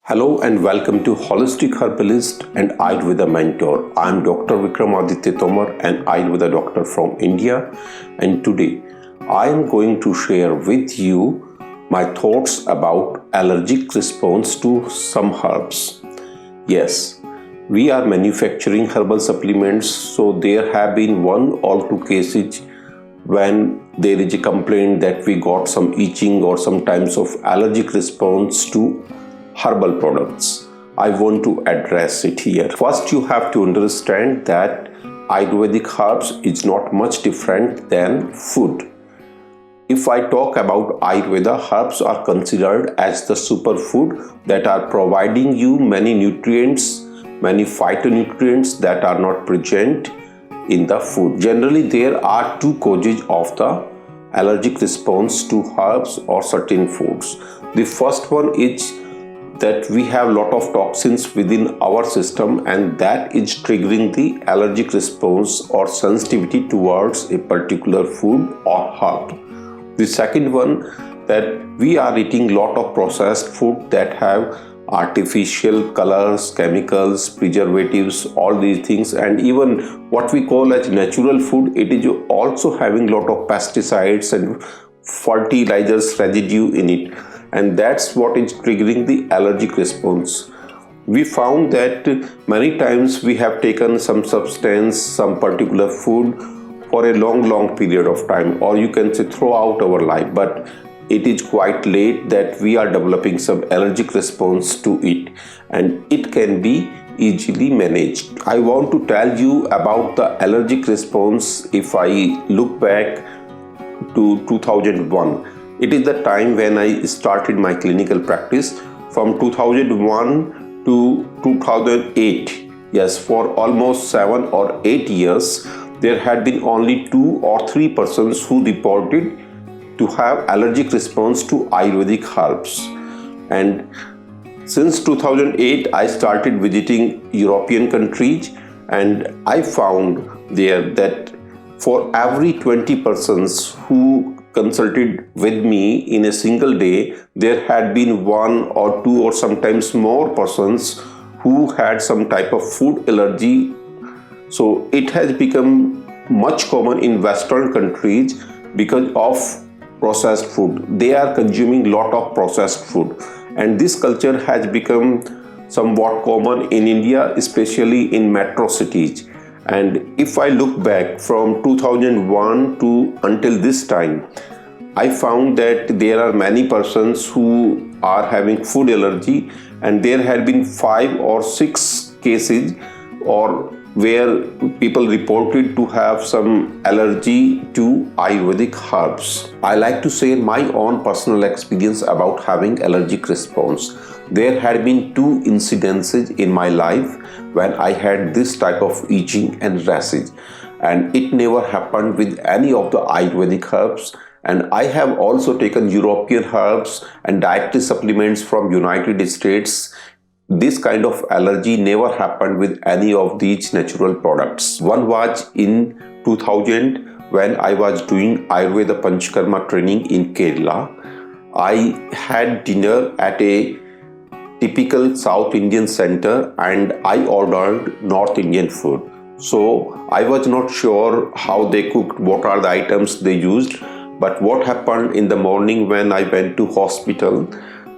Hello and welcome to Holistic Herbalist and Ayurveda Mentor. I am Dr. Vikramaditya Tomar, an Ayurveda doctor from India, and today I am going to share with you my thoughts about allergic response to some herbs. Yes, we are manufacturing herbal supplements, so there have been one or two cases when there is a complaint that we got some itching or some types of allergic response to herbal products. I want to address it here. First, you have to understand that Ayurvedic herbs is not much different than food. If I talk about Ayurveda, herbs are considered as the superfood that are providing you many nutrients, many phytonutrients that are not present in the food. Generally, there are two causes of the allergic response to herbs or certain foods. The first one is that we have a lot of toxins within our system, and that is triggering the allergic response or sensitivity towards a particular food or herb. The second one, that we are eating a lot of processed food that have artificial colors, chemicals, preservatives, all these things, and even what we call as natural food, it is also having a lot of pesticides and fertilizers residue in it, and that's what is triggering the allergic response. We found that many times we have taken some substance, some particular food for a long period of time, or you can say throughout our life, but it is quite late that we are developing some allergic response to it, and it can be easily managed. I want to tell you about the allergic response. If I look back to 2001, it is the time when I started my clinical practice. From 2001 to 2008, yes, for almost 7 or 8 years, there had been only 2 or 3 persons who reported to have allergic response to Ayurvedic herbs. And since 2008, I started visiting European countries, and I found there that for every 20 persons who consulted with me in a single day, there had been 1 or 2 or sometimes more persons who had some type of food allergy. So it has become much common in Western countries because of processed food. They are consuming lot of processed food, and this culture has become somewhat common in India, especially in metro cities. And if I look back from 2001 to until this time, I found that there are many persons who are having food allergy, and there had been 5 or 6 cases or where people reported to have some allergy to Ayurvedic herbs. I like to share my own personal experience about having allergic response. There had been 2 incidences in my life when I had this type of itching and rashes, and it never happened with any of the Ayurvedic herbs. And I have also taken European herbs and dietary supplements from United States. This kind of allergy never happened with any of these natural products. One was in 2000 when I was doing Ayurveda Panchakarma training in Kerala. I had dinner at a typical South Indian center, and I ordered North Indian food. So I was not sure how they cooked, what are the items they used. But what happened in the morning when I went to hospital,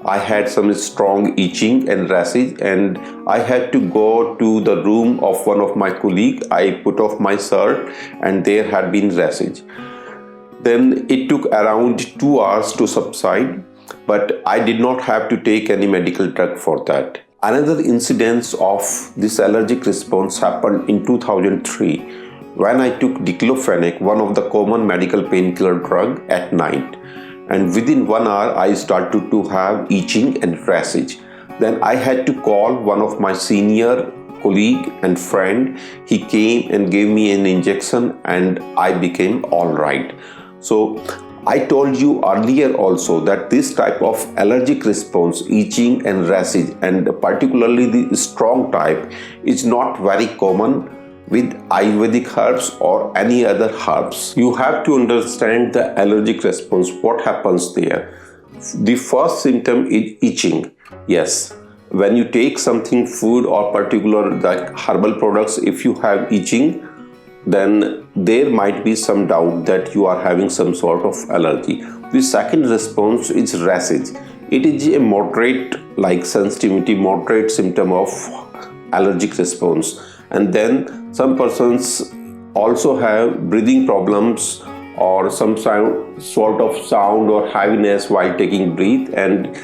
I had some strong itching and rashes, and I had to go to the room of one of my colleagues. I put off my shirt, and there had been rashes. Then it took around 2 hours to subside, but I did not have to take any medical drug for that. Another incidence of this allergic response happened in 2003 when I took diclofenac, one of the common medical painkiller drug, at night. And within 1 hour, I started to have itching and rashes. Then I had to call one of my senior colleague and friend. He came and gave me an injection, and I became all right. So I told you earlier also that this type of allergic response, itching and rashes, and particularly the strong type, is not very common with Ayurvedic herbs or any other herbs. You have to understand the allergic response, what happens there. The first symptom is itching. Yes, when you take something food or particular like herbal products, if you have itching, then there might be some doubt that you are having some sort of allergy. The second response is rashes. It is a moderate like sensitivity, moderate symptom of allergic response. And then some persons also have breathing problems or some sort of sound or heaviness while taking breath, and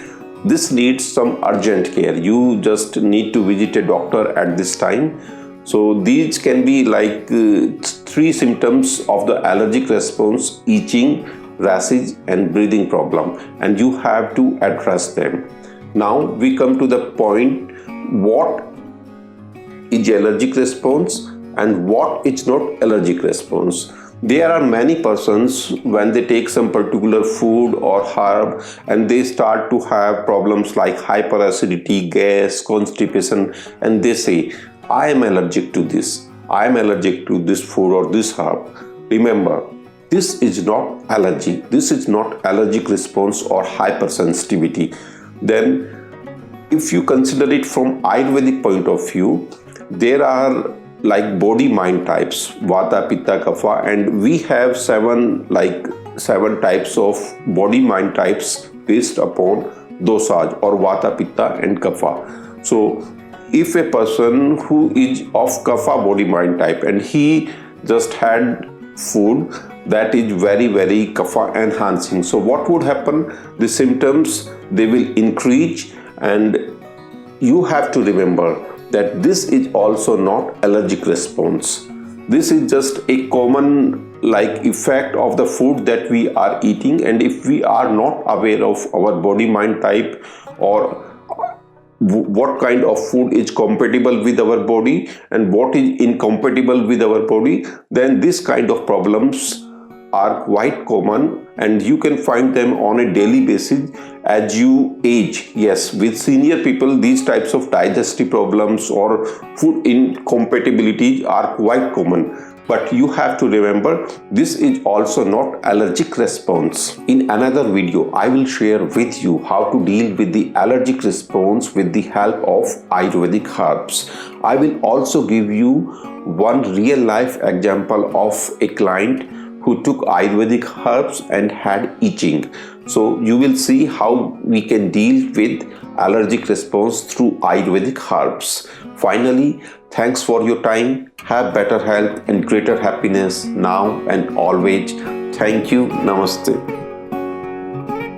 this needs some urgent care. You just need to visit a doctor at this time. So these can be like three symptoms of the allergic response: itching, rashes and breathing problem, and you have to address them. Now we come to the point, what is allergic response and what is not allergic response. There are many persons when they take some particular food or herb and they start to have problems like hyperacidity, gas, constipation, and they say, I am allergic to this, I am allergic to this food or this herb. Remember, this is not allergy, this is not allergic response or hypersensitivity. Then if you consider it from Ayurvedic point of view, there are like body mind types, Vata, Pitta, Kapha, and we have seven types of body mind types based upon dosage or Vata, Pitta and Kapha. So if a person who is of Kapha body mind type and he just had food that is very Kapha enhancing, so what would happen? The symptoms, they will increase, and you have to remember that this is also not allergic response. This is just a common like effect of the food that we are eating, and if we are not aware of our body mind type or what kind of food is compatible with our body and what is incompatible with our body, then this kind of problems are quite common and you can find them on a daily basis as you age. Yes, with senior people, these types of digestive problems or food incompatibility are quite common. But you have to remember, this is also not allergic response. In another video, I will share with you how to deal with the allergic response with the help of Ayurvedic herbs. I will also give you one real life example of a client who took Ayurvedic herbs and had itching. So you will see how we can deal with allergic response through Ayurvedic herbs. Finally, thanks for your time. Have better health and greater happiness now and always. Thank you. Namaste.